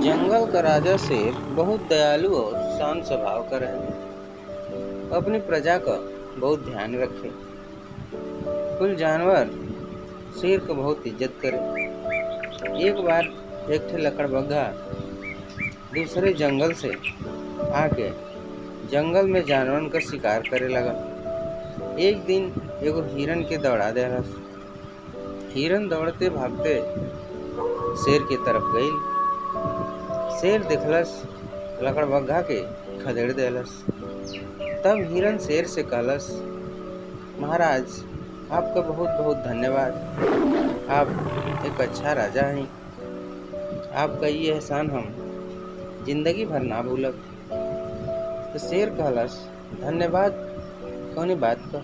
जंगल का राजा शेर बहुत दयालु और शांत स्वभाव का रहे। अपनी प्रजा का बहुत ध्यान रखे। कुल जानवर शेर को बहुत इज्जत करे। एक बार एक ठे लकड़बग्घा दूसरे जंगल से आके जंगल में जानवरन का शिकार करे लगा। एक दिन एगो हिरन के दौड़ा देहलस। हिरन दौड़ते भागते शेर के तरफ गईल। शेर देखलस लकड़बग्घा के खदेड़ देलस। तब हिरन शेर से कहलस, महाराज, आपका बहुत बहुत धन्यवाद। आप एक अच्छा राजा हैं। आपका ये एहसान हम जिंदगी भर ना भूलब। तो शेर कहलस, धन्यवाद कौनी बात का।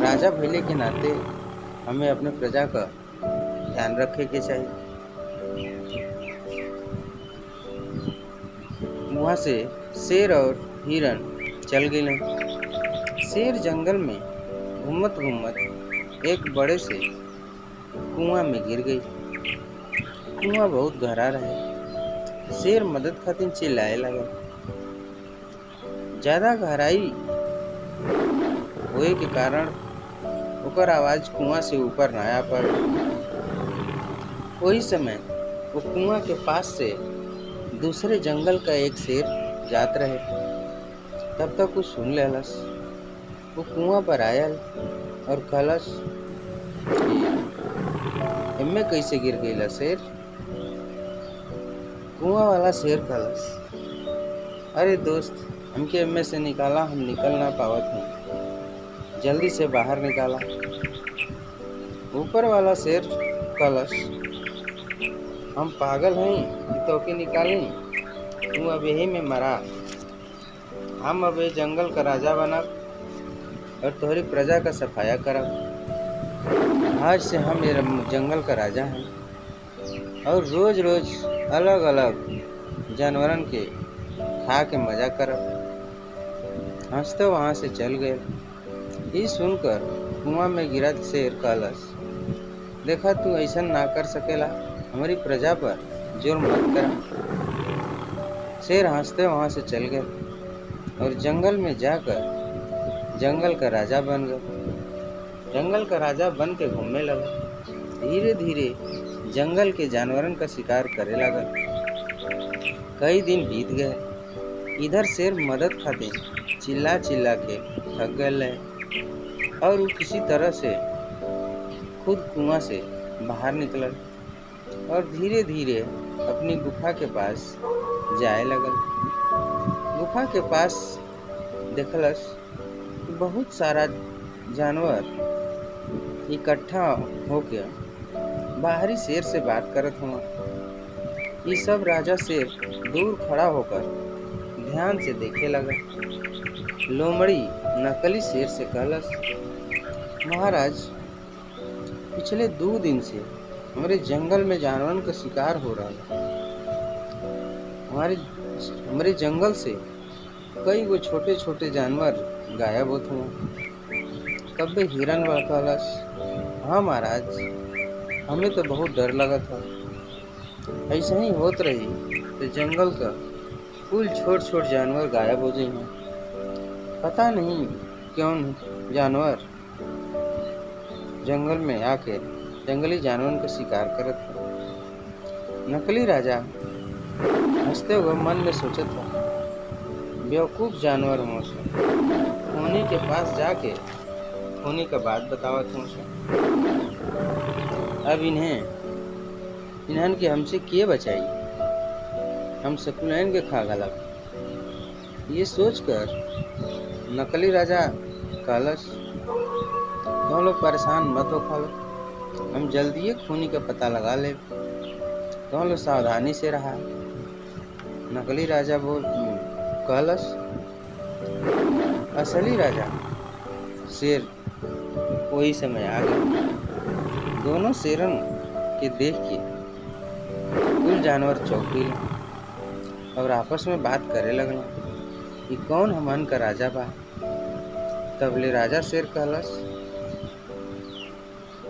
राजा भइले के नाते हमें अपने प्रजा का ध्यान रखे के चाहिए। वहाँ से शेर और हिरन चल गए। शेर जंगल में घूमत घूमत एक बड़े से कुआं में गिर गई। कुआं बहुत गहरा रहे। शेर मदद खातिर चिल्लाए लगा। ज्यादा गहराई होए के कारण ओकर आवाज कुआं से ऊपर ना आ पाए। वही समय वो कुआं के पास से दूसरे जंगल का एक शेर जात रहे। तब तक वो सुन लेलस। वो कुआं पर आयल और कहलस कि एम्मे कैसे गिर गईला शेर। कुआं वाला शेर कहलस, अरे दोस्त, हमके एम्मे से निकाला, हम निकल ना पावत हूँ, जल्दी से बाहर निकाला। ऊपर वाला शेर कहलस, हम पागल हैं कि तोके निकाली, तू अब यही में मरा। हम अब ये जंगल का राजा बनब और तोहरी प्रजा का सफाया करब। आज से हम ये जंगल का राजा हैं और रोज रोज अलग अलग जानवरन के खा के मजा करब। हंसते वहां से चल गए। ये सुनकर कुआं में गिरा शेर कहलस, देखा, तू ऐसा ना कर सकेला, हमारी प्रजा पर जुर्म मत कर। शेर हंसते वहां से चल गए और जंगल में जाकर जंगल का राजा बन गए। जंगल का राजा बन के घूमने लगा। धीरे धीरे जंगल के जानवरन का शिकार करे लगा। कई दिन बीत गए। इधर शेर मदद खातिर चिल्ला चिल्ला के थक गए और वो किसी तरह से खुद कुआं से बाहर निकलल और धीरे धीरे अपनी गुफा के पास जाए लगल। गुफा के पास देखलस बहुत सारा जानवर इकट्ठा होके बाहरी शेर से बात करत हुआ। ये सब राजा शेर दूर खड़ा होकर ध्यान से देखे लगा। लोमड़ी नकली शेर से कहलस, महाराज, पिछले 2 दिन से हमारे जंगल में जानवरों का शिकार हो रहा है। हमारे जंगल से कई वो छोटे छोटे जानवर गायब होते हुए। तब भी हिरन कहलस, हाँ महाराज, हमें तो बहुत डर लगा था। ऐसा ही होत रही तो जंगल का कुल छोट छोट जानवर गायब हो जाएंगे। पता नहीं क्यों जानवर जंगल में आके जंगली जानवरों का शिकार करत था। नकली राजा हंसते हुए मन में सोचत था, बेवकूफ जानवर हूँ से, खूनी के पास जाके खूनी का बात बतावत हूँ से। अब इन्हन के हमसे किए बचाई, हम सकुलैन के खा गलब। ये सोचकर नकली राजा कहलस, तुम लोग परेशान मत हो खालो, हम जल्दी खूनी का पता लगा ले, तुम लोग सावधानी से रहा। नकली राजा कहलस, असली राजा शेर वही समय आ गया। दोनों शेरन के देख के कुल जानवर चौंक गए और आपस में बात करे लगल कि कौन हमन का राजा बा। तबले राजा शेर कहलस,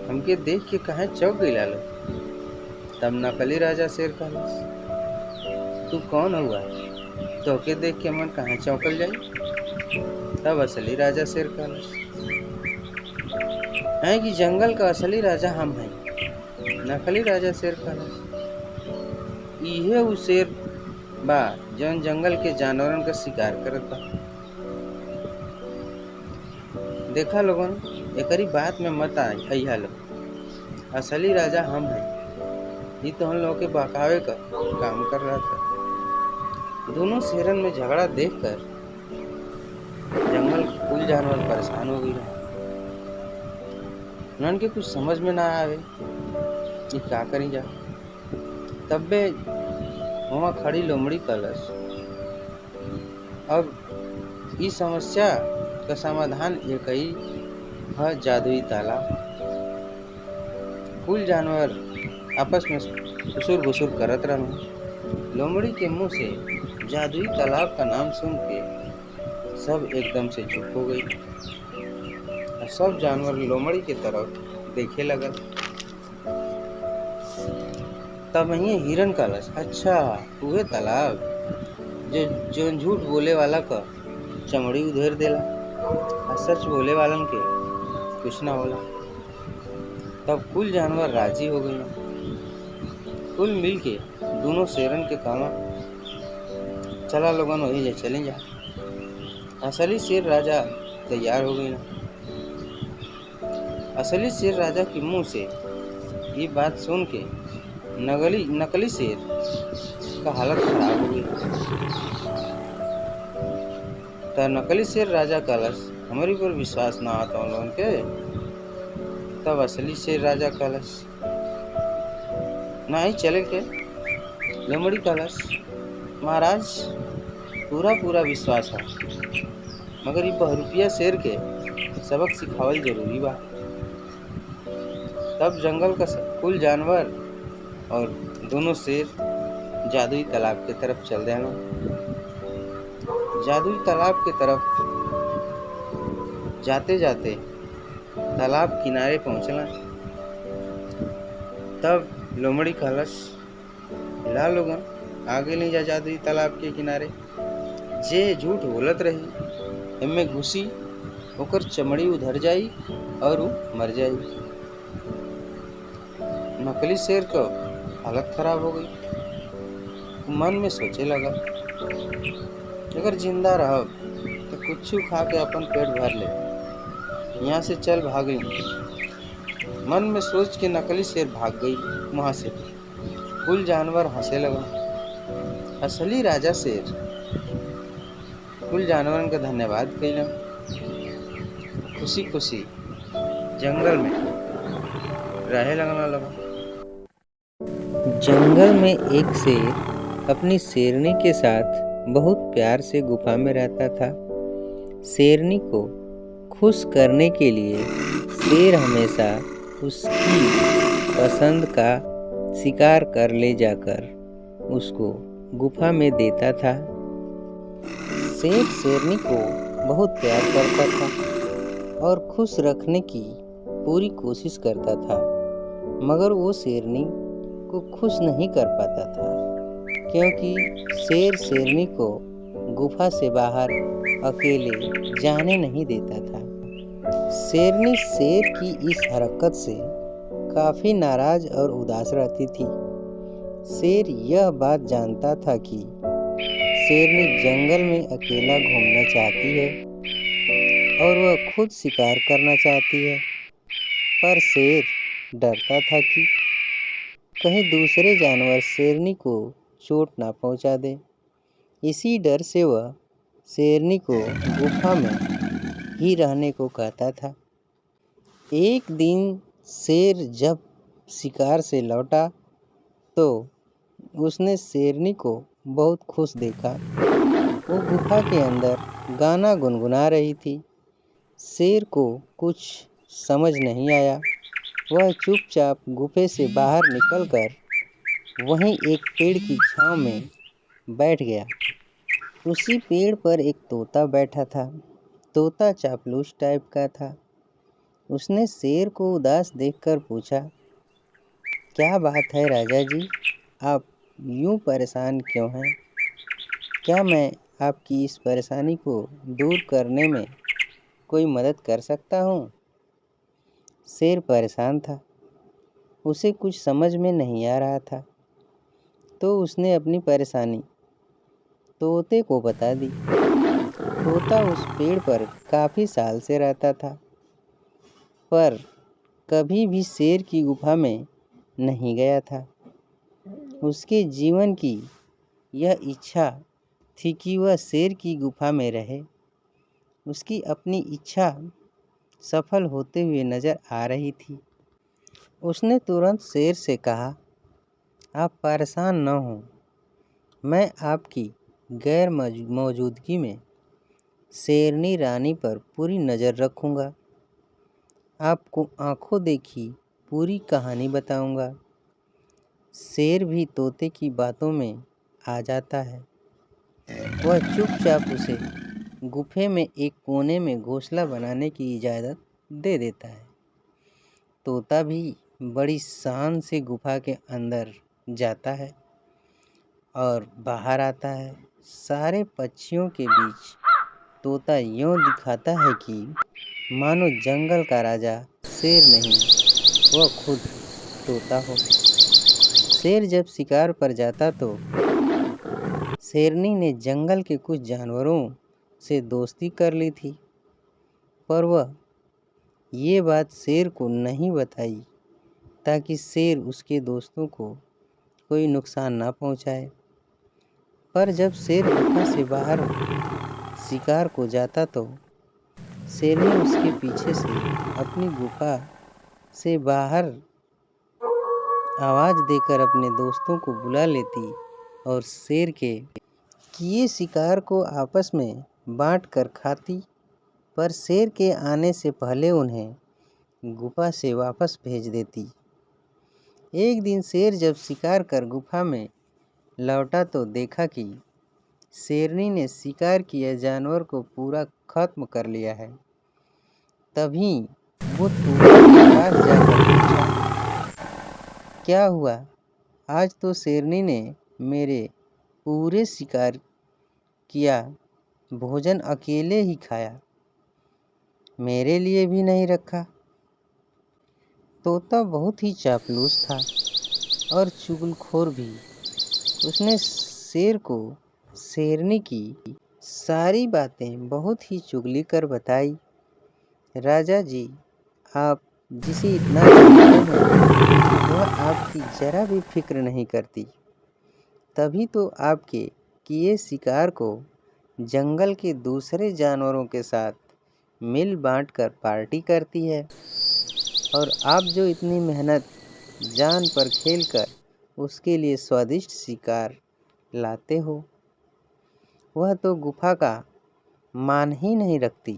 हमके देख के कहे चौंक गइला लो। तब नकली राजा शेर कहलस, तू कौन हुआ? तोके देख के मन कहाँ चौंकल जाई? तब असली राजा शेर कहलस, है कि जंगल का असली राजा हम हैं। नकली राजा शेर कहलस, इहे उ शेर बा जौन जंगल के जानवरन का शिकार करत बा। देखा लोगन, एकरी बात में मत अइहा लोग। असली राजा हम हैं। ये तो हम लोग के बहकावे का काम कर रहा था। दोनों शेरन में झगड़ा देखकर जंगल के कुल जानवर परेशान हो गई रहे। उन्हन के कुछ समझ में ना आवे कि का करी जा। तब्बे वहाँ खड़ी लोमड़ी कहलस, अब इस समस्या का समाधान एक ही है, जादुई तालाब। कुल जानवर आपस में फुसुर भुसुर करत रहन। लोमड़ी के मुंह से जादुई तालाब का नाम सुन के सब एकदम से चुप हो गई और सब जानवर लोमड़ी के तरफ देखे लगल। तब वहीं हिरन कहलस, अच्छा उहे तालाब जो झूठ बोले वाला का चमड़ी उधेर देला और सच बोले वालन के कुछ ना होला। तब कुल जानवर राजी हो गई। कुल मिल के दोनों शेरन के कहना, चला लोगन वही जा चले जा। असली शेर राजा तैयार हो गई। असली शेर राजा के मुंह से ये बात सुन के नकली शेर का हालत खराब हो गई। तो नकली शेर राजा कहलस, हमारी पर विश्वास ना आता उन लोगन के। तब असली शेर राजा कहलस, नहीं चले के। लोमड़ी कहलस, महाराज पूरा विश्वास है, मगर ये बहरूपिया शेर के सबक सिखावल जरूरी बा। तब जंगल का कुल जानवर और दोनों शेर जादुई तालाब की तरफ चल देना। जादुई तालाब की तरफ जाते जाते तालाब किनारे पहुंचला। तब लोमड़ी कहलस, ला लोगन आगे नहीं जा जादुई तालाब के किनारे। जे झूठ बोलत रही इनमें घुसी ओकर चमड़ी उधर जाई और वो मर जाई। नकली शेर का हालत खराब हो गई। मन में सोचे लगा, अगर जिंदा रहो तो कुछ खा के अपन पेट भर ले, यहाँ से चल भागी। मन में सोच के नकली शेर भाग गई वहां से। कुल जानवर हंसे लगा। असली राजा शेर कुल जानवरन का धन्यवाद कइला। खुशी खुशी जंगल में रहे लगा। जंगल में एक शेर अपनी शेरनी के साथ बहुत प्यार से गुफा में रहता था। शेरनी को खुश करने के लिए शेर हमेशा उसकी पसंद का शिकार कर ले जाकर उसको गुफा में देता था। शेर शेरनी को बहुत प्यार करता था और खुश रखने की पूरी कोशिश करता था, मगर वो शेरनी को खुश नहीं कर पाता था, क्योंकि शेर शेरनी को गुफा से बाहर अकेले जाने नहीं देता था। शेरनी शेर की इस हरकत से काफी नाराज और उदास रहती थी। शेर यह बात जानता था कि शेरनी जंगल में अकेला घूमना चाहती है और वह खुद शिकार करना चाहती है, पर शेर डरता था कि कहीं दूसरे जानवर शेरनी को चोट ना पहुंचा दे। इसी डर से वह शेरनी को गुफा में ही रहने को कहता था। एक दिन शेर जब शिकार से लौटा तो उसने शेरनी को बहुत खुश देखा। वो गुफा के अंदर गाना गुनगुना रही थी। शेर को कुछ समझ नहीं आया। वह चुपचाप गुफे से बाहर निकलकर वहीं एक पेड़ की छांव में बैठ गया। उसी पेड़ पर एक तोता बैठा था। तोता चापलूस टाइप का था। उसने शेर को उदास देखकर पूछा, क्या बात है राजा जी, आप यूं परेशान क्यों हैं? क्या मैं आपकी इस परेशानी को दूर करने में कोई मदद कर सकता हूँ? शेर परेशान था। उसे कुछ समझ में नहीं आ रहा था, तो उसने अपनी परेशानी तोते को बता दी। तोता उस पेड़ पर काफ़ी साल से रहता था, पर कभी भी शेर की गुफा में नहीं गया था। उसके जीवन की यह इच्छा थी कि वह शेर की गुफा में रहे। उसकी अपनी इच्छा सफल होते हुए नजर आ रही थी। उसने तुरंत शेर से कहा, आप परेशान न हो, मैं आपकी गैर मौजूदगी में शेरनी रानी पर पूरी नज़र रखूँगा। आपको आंखों देखी पूरी कहानी बताऊँगा। शेर भी तोते की बातों में आ जाता है। वह चुपचाप उसे गुफे में एक कोने में घोंसला बनाने की इजाज़त दे देता है। तोता भी बड़ी शान से गुफा के अंदर जाता है और बाहर आता है। सारे पक्षियों के बीच तोता यूं दिखाता है कि मानो जंगल का राजा शेर नहीं, वह खुद तोता हो। शेर जब शिकार पर जाता तो शेरनी ने जंगल के कुछ जानवरों से दोस्ती कर ली थी, पर वह ये बात शेर को नहीं बताई ताकि शेर उसके दोस्तों को कोई नुकसान ना पहुंचाए। पर जब शेर गुफा से बाहर शिकार को जाता तो शेरनी उसके पीछे से अपनी गुफा से बाहर आवाज़ देकर अपने दोस्तों को बुला लेती और शेर के किए शिकार को आपस में बांट कर खाती। पर शेर के आने से पहले उन्हें गुफा से वापस भेज देती। एक दिन शेर जब शिकार कर गुफा में लौटा तो देखा कि शेरनी ने शिकार किए जानवर को पूरा खत्म कर लिया है। तभी वो तोता के पास जाकर पूछा, क्या हुआ? आज तो शेरनी ने मेरे पूरे शिकार किया भोजन अकेले ही खाया, मेरे लिए भी नहीं रखा। तोता बहुत ही चापलूस था और चुगलखोर भी। उसने शेर को शेरनी की सारी बातें बहुत ही चुगली कर बताई। राजा जी, आप जिसे इतना जानते हैं वह आपकी जरा भी फिक्र नहीं करती, तभी तो आपके किए शिकार को जंगल के दूसरे जानवरों के साथ मिल बांट कर पार्टी करती है, और आप जो इतनी मेहनत जान पर खेल कर उसके लिए स्वादिष्ट शिकार लाते हो, वह तो गुफा का मान ही नहीं रखती।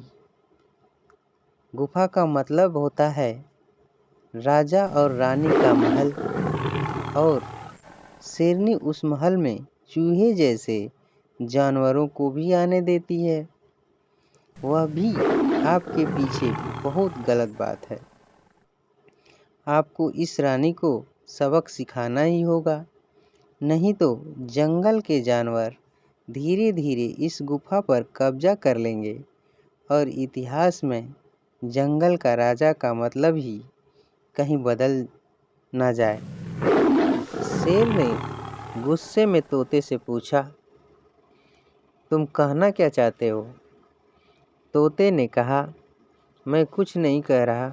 गुफा का मतलब होता है राजा और रानी का महल, और शेरनी उस महल में चूहे जैसे जानवरों को भी आने देती है। वह भी आपके पीछे बहुत गलत बात है। आपको इस रानी को सबक सिखाना ही होगा, नहीं तो जंगल के जानवर धीरे धीरे इस गुफा पर कब्जा कर लेंगे और इतिहास में जंगल का राजा का मतलब ही कहीं बदल ना जाए। शेर ने गुस्से में तोते से पूछा, तुम कहना क्या चाहते हो? तोते ने कहा, मैं कुछ नहीं कह रहा।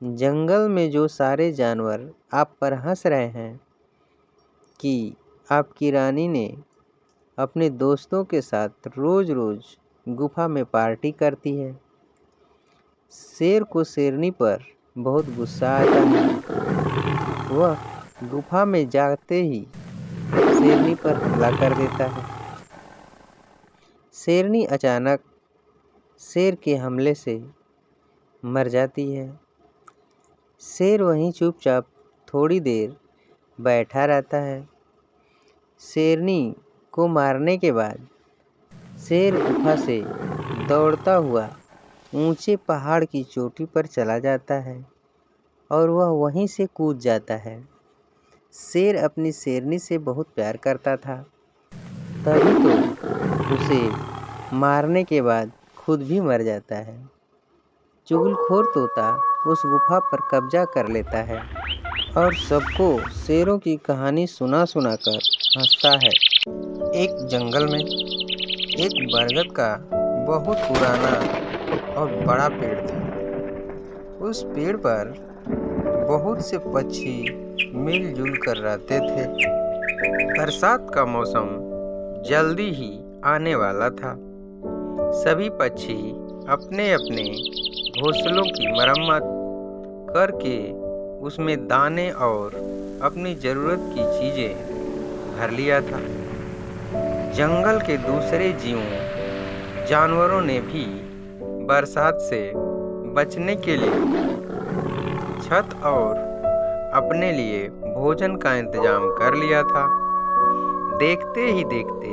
जंगल में जो सारे जानवर आप पर हंस रहे हैं कि आपकी रानी ने अपने दोस्तों के साथ रोज रोज गुफा में पार्टी करती है। शेर को शेरनी पर बहुत गुस्सा आता है। वह गुफा में जाते ही शेरनी पर हमला कर देता है। शेरनी अचानक शेर के हमले से मर जाती है। शेर वहीं चुपचाप थोड़ी देर बैठा रहता है। शेरनी को मारने के बाद शेर गुफा से दौड़ता हुआ ऊंचे पहाड़ की चोटी पर चला जाता है और वह वहीं से कूद जाता है। शेर अपनी शेरनी से बहुत प्यार करता था, तभी तो उसे मारने के बाद खुद भी मर जाता है। चुगलखोर तोता उस गुफा पर कब्जा कर लेता है और सबको शेरों की कहानी सुना सुना कर हंसता है। एक जंगल में एक बरगद का बहुत पुराना और बड़ा पेड़ था। उस पेड़ पर बहुत से पक्षी मिलजुल कर रहते थे। बरसात का मौसम जल्दी ही आने वाला था। सभी पक्षी अपने अपने घोंसलों की मरम्मत करके उसमें दाने और अपनी ज़रूरत की चीज़ें भर लिया था। जंगल के दूसरे जानवरों ने भी बरसात से बचने के लिए छत और अपने लिए भोजन का इंतजाम कर लिया था। देखते ही देखते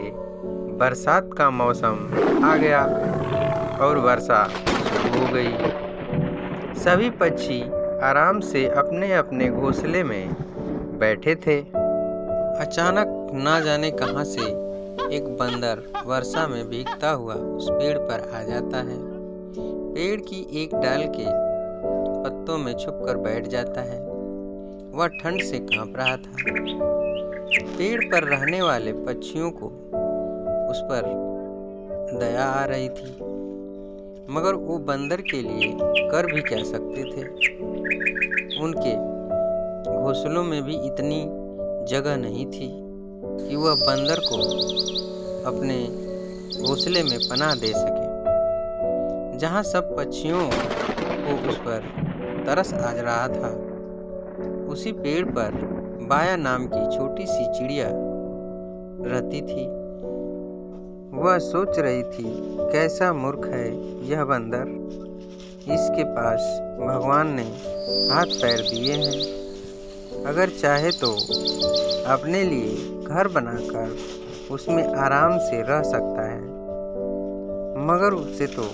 बरसात का मौसम आ गया और वर्षा शुरू हो गई। सभी पक्षी आराम से अपने अपने घोंसले में बैठे थे। अचानक ना जाने कहां से एक बंदर वर्षा में भीगता हुआ उस पेड़ पर आ जाता है। पेड़ की एक डाल के पत्तों में छुपकर बैठ जाता है। वह ठंड से कांप रहा था। पेड़ पर रहने वाले पक्षियों को उस पर दया आ रही थी, मगर वो बंदर के लिए कर भी क्या सकते थे। उनके घोंसलों में भी इतनी जगह नहीं थी कि वह बंदर को अपने घोंसले में पनाह दे सके। जहाँ सब पक्षियों को उस पर तरस आ रहा था, उसी पेड़ पर बाया नाम की छोटी सी चिड़िया रहती थी। वह सोच रही थी, कैसा मूर्ख है यह बंदर। इसके पास भगवान ने हाथ पैर दिए हैं। अगर चाहे तो अपने लिए घर बनाकर उसमें आराम से रह सकता है, मगर उसे तो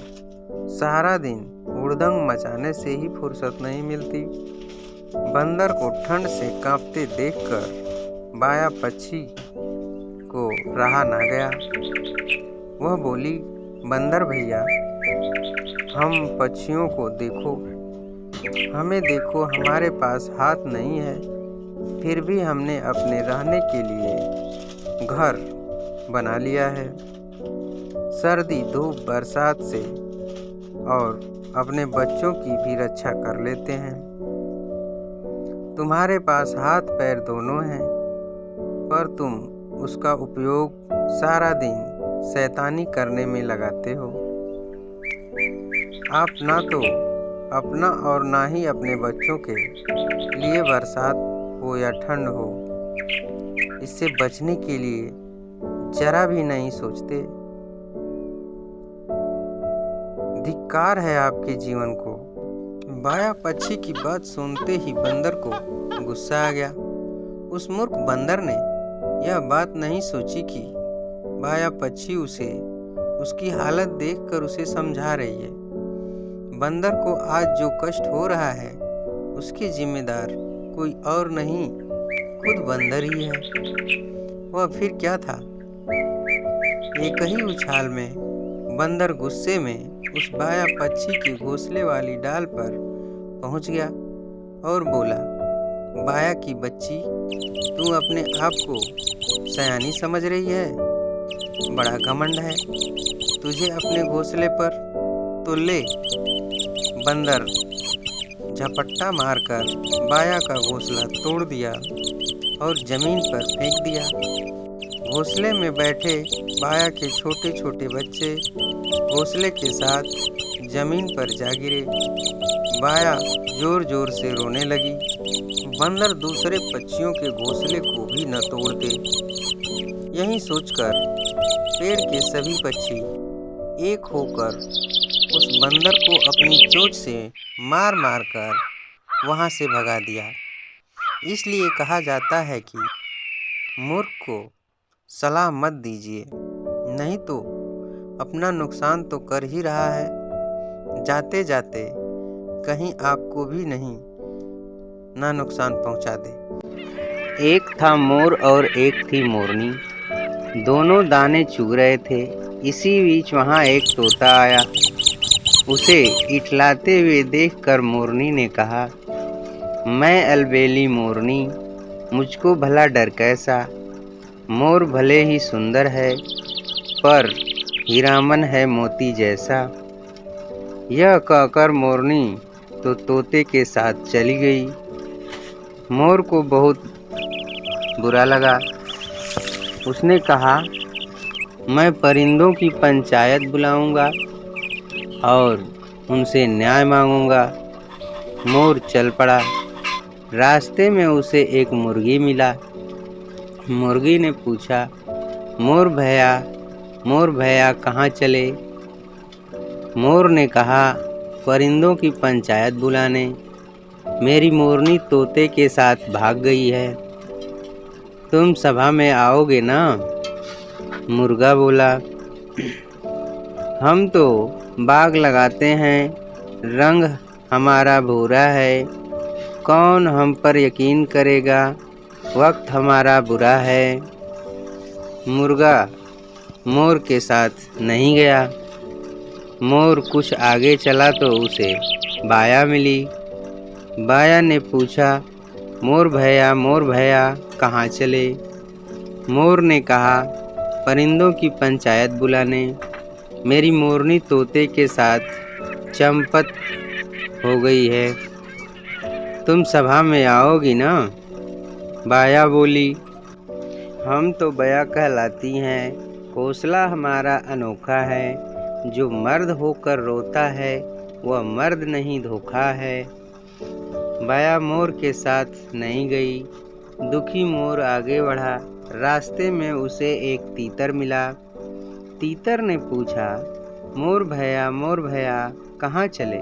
सारा दिन हुड़दंग मचाने से ही फुर्सत नहीं मिलती। बंदर को ठंड से कांपते देखकर बाया पक्षी को रहा ना गया। वह बोली, बंदर भैया, हम पक्षियों को देखो, हमें देखो, हमारे पास हाथ नहीं है, फिर भी हमने अपने रहने के लिए घर बना लिया है। सर्दी, धूप, बरसात से और अपने बच्चों की भी रक्षा कर लेते हैं। तुम्हारे पास हाथ पैर दोनों हैं, पर तुम उसका उपयोग सारा दिन शैतानी करने में लगाते हो। आप ना तो अपना और ना ही अपने बच्चों के लिए बरसात हो या ठंड हो, इससे बचने के लिए जरा भी नहीं सोचते। धिक्कार है आपके जीवन को। बाया पक्षी की बात सुनते ही बंदर को गुस्सा आ गया। उस मूर्ख बंदर ने यह बात नहीं सोची कि बाया पक्षी उसे उसकी हालत देखकर उसे समझा रही है। बंदर को आज जो कष्ट हो रहा है, उसके जिम्मेदार कोई और नहीं, खुद बंदर ही है। वह फिर क्या था, एक ही उछाल में बंदर गुस्से में उस बाया पक्षी के घोंसले वाली डाल पर पहुंच गया और बोला, बाया की बच्ची, तू अपने आप को सयानी समझ रही है? बड़ा घमंड है तुझे अपने घोंसले पर, तो ले। बंदर झपट्टा मारकर बाया का घोंसला तोड़ दिया और जमीन पर फेंक दिया। घोंसले में बैठे बाया के छोटे छोटे बच्चे घोंसले के साथ जमीन पर जा गिरे। बाया जोर जोर से रोने लगी। बंदर दूसरे पक्षियों के घोंसले को भी न तोड़ दे। यही सोचकर पेड़ के सभी पक्षी एक होकर उस बंदर को अपनी चोंच से मार मार कर वहाँ से भगा दिया। इसलिए कहा जाता है कि मूर्ख को सलाह मत दीजिए, नहीं तो अपना नुकसान तो कर ही रहा है। जाते जाते कहीं आपको भी नहीं ना नुकसान पहुंचा दे। एक था मोर और एक थी मोरनी। दोनों दाने चुग रहे थे। इसी बीच वहाँ एक तोता आया। उसे इठलाते हुए देखकर मोरनी ने कहा, मैं अलबेली मोरनी, मुझको भला डर कैसा। मोर भले ही सुंदर है, पर हीरामन है मोती जैसा। यह कहकर मोरनी तो तोते के साथ चली गई। मोर को बहुत बुरा लगा। उसने कहा, मैं परिंदों की पंचायत बुलाऊंगा और उनसे न्याय मांगूंगा। मोर चल पड़ा। रास्ते में उसे एक मुर्गी मिला। मुर्गी ने पूछा, मोर भैया कहाँ चले? मोर ने कहा, परिंदों की पंचायत बुलाने। मेरी मोरनी तोते के साथ भाग गई है। तुम सभा में आओगे ना? मुर्गा बोला, हम तो बाग लगाते हैं, रंग हमारा भूरा है। कौन हम पर यकीन करेगा? वक्त हमारा बुरा है। मुर्गा मोर के साथ नहीं गया। मोर कुछ आगे चला तो उसे बाया मिली। बाया ने पूछा, मोर भैया कहाँ चले? मोर ने कहा, परिंदों की पंचायत बुलाने। मेरी मोरनी तोते के साथ चंपत हो गई है। तुम सभा में आओगी ना? बाया बोली, हम तो बया कहलाती हैं। हौसला हमारा अनोखा है। जो मर्द होकर रोता है, वह मर्द नहीं धोखा है। बाया मोर के साथ नहीं गई। दुखी मोर आगे बढ़ा। रास्ते में उसे एक तीतर मिला। तीतर ने पूछा, मोर भैया कहाँ चले?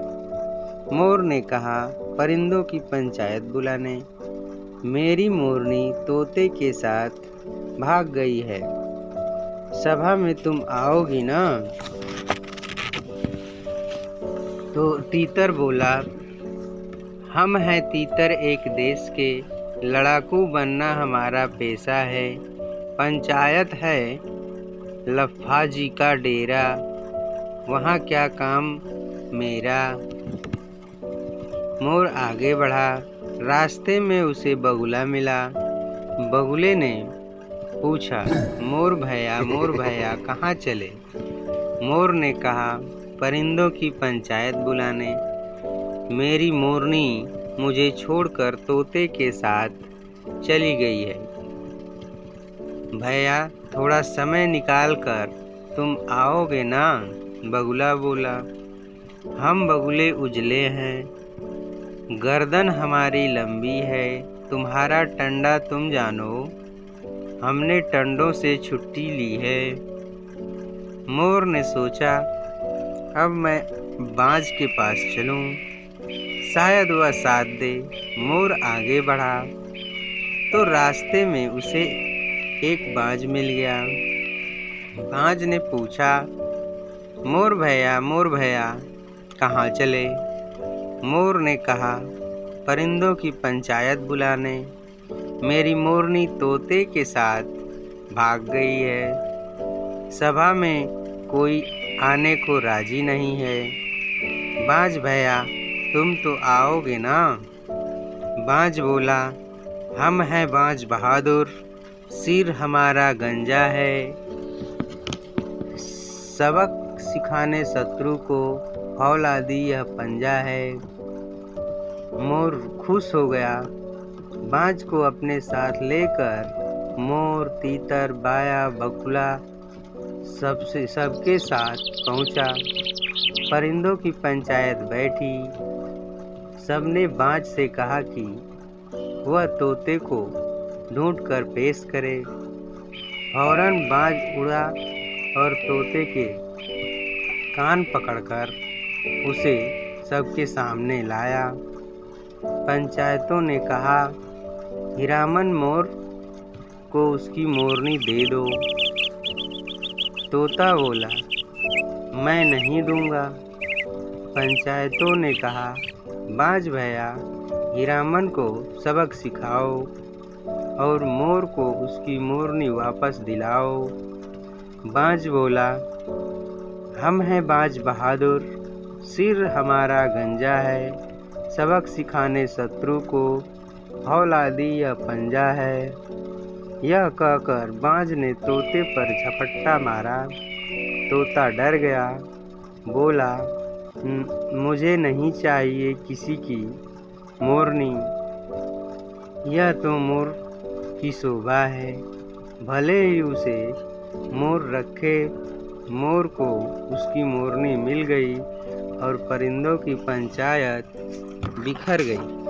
मोर ने कहा, परिंदों की पंचायत बुलाने। मेरी मोरनी तोते के साथ भाग गई है। सभा में तुम आओगी ना? तो तीतर बोला, हम हैं तीतर एक देश के, लड़ाकू बनना हमारा पेशा है। पंचायत है लफ्फा जी का डेरा, वहाँ क्या काम मेरा। मोर आगे बढ़ा। रास्ते में उसे बगुला मिला। बगुले ने पूछा, मोर भैया कहाँ चले? मोर ने कहा, परिंदों की पंचायत बुलाने। मेरी मोरनी मुझे छोड़कर तोते के साथ चली गई है। भैया थोड़ा समय निकाल कर तुम आओगे ना? बगुला बोला, हम बगुले उजले हैं, गर्दन हमारी लंबी है। तुम्हारा टंडा तुम जानो, हमने टंडों से छुट्टी ली है। मोर ने सोचा, अब मैं बाज के पास चलूं, शायद वह साथ दे। मोर आगे बढ़ा तो रास्ते में उसे एक बाज मिल गया। बाज ने पूछा, मोर भैया कहाँ चले? मोर ने कहा, परिंदों की पंचायत बुलाने। मेरी मोरनी तोते के साथ भाग गई है। सभा में कोई आने को राजी नहीं है। बाज भैया तुम तो आओगे ना? बाज बोला, हम हैं बाज बहादुर, सिर हमारा गंजा है। सबक सिखाने शत्रु को, फौलादी यह पंजा है। मोर खुश हो गया। बाज को अपने साथ लेकर मोर, तीतर, बाया, बगुला सबके साथ पहुंचा। परिंदों की पंचायत बैठी। सबने बाज से कहा कि वह तोते को ढूंढकर पेश करे। फौरन बाज उड़ा और तोते के कान पकड़कर उसे सबके सामने लाया। पंचायतों ने कहा, हीरामन मोर को उसकी मोरनी दे दो। तोता बोला, मैं नहीं दूंगा। पंचायतों ने कहा, बाज भैया हीरामन को सबक सिखाओ और मोर को उसकी मोरनी वापस दिलाओ। बाज बोला, हम हैं बाज बहादुर, सिर हमारा गंजा है, सबक सिखाने शत्रु को, फौलादी यह पंजा है। यह कहकर बाज ने तोते पर झपट्टा मारा। तोता डर गया, बोला, मुझे नहीं चाहिए किसी की मोरनी, यह तो मोर की शोभा है। भले ही उसे मोर रखे। मोर को उसकी मोरनी मिल गई और परिंदों की पंचायत बिखर गई।